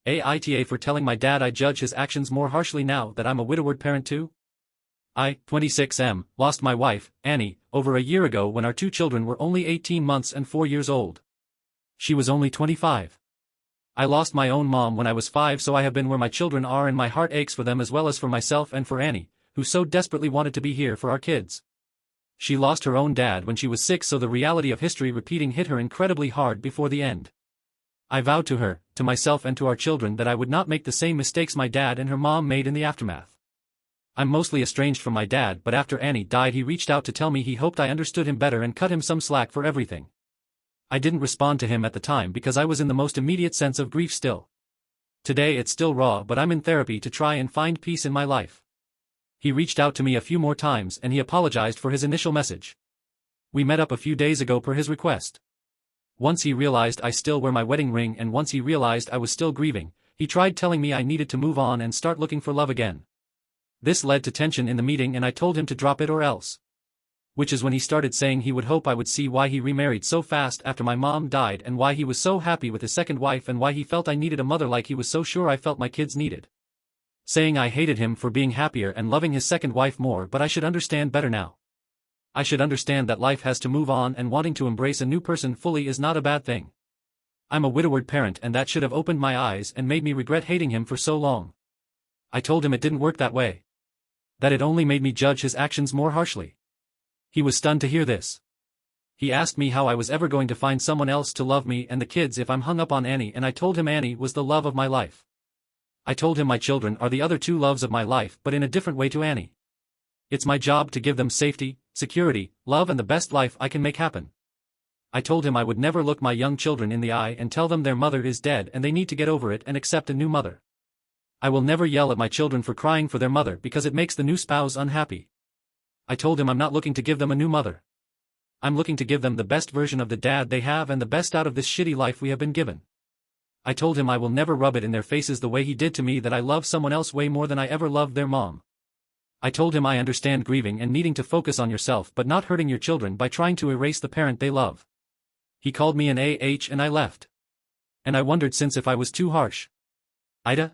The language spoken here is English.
AITA for telling my dad I judge his actions more harshly now that I'm a widowered parent too? I, 26M, lost my wife, Annie, over a year ago when our two children were only 18 months and 4 years old. She was only 25. I lost my own mom when I was 5, so I have been where my children are and my heart aches for them as well as for myself and for Annie, who so desperately wanted to be here for our kids. She lost her own dad when she was 6, so the reality of history repeating hit her incredibly hard before the end. I vowed to her, to myself and to our children that I would not make the same mistakes my dad and her mom made in the aftermath. I'm mostly estranged from my dad, but after Annie died he reached out to tell me he hoped I understood him better and cut him some slack for everything. I didn't respond to him at the time because I was in the most immediate sense of grief still. Today it's still raw, but I'm in therapy to try and find peace in my life. He reached out to me a few more times and he apologized for his initial message. We met up a few days ago per his request. Once he realized I still wear my wedding ring and once he realized I was still grieving, he tried telling me I needed to move on and start looking for love again. This led to tension in the meeting and I told him to drop it or else. Which is when he started saying he would hope I would see why he remarried so fast after my mom died and why he was so happy with his second wife and why he felt I needed a mother like he was so sure I felt my kids needed. Saying I hated him for being happier and loving his second wife more, but I should understand better now. I should understand that life has to move on and wanting to embrace a new person fully is not a bad thing. I'm a widowered parent and that should have opened my eyes and made me regret hating him for so long. I told him it didn't work that way. That it only made me judge his actions more harshly. He was stunned to hear this. He asked me how I was ever going to find someone else to love me and the kids if I'm hung up on Annie, and I told him Annie was the love of my life. I told him my children are the other two loves of my life, but in a different way to Annie. It's my job to give them safety, security, love and the best life I can make happen. I told him I would never look my young children in the eye and tell them their mother is dead and they need to get over it and accept a new mother. I will never yell at my children for crying for their mother because it makes the new spouse unhappy. I told him I'm not looking to give them a new mother. I'm looking to give them the best version of the dad they have and the best out of this shitty life we have been given. I told him I will never rub it in their faces the way he did to me that I love someone else way more than I ever loved their mom. I told him I understand grieving and needing to focus on yourself but not hurting your children by trying to erase the parent they love. He called me an AH and I left. And I wondered since if I was too harsh. AITA?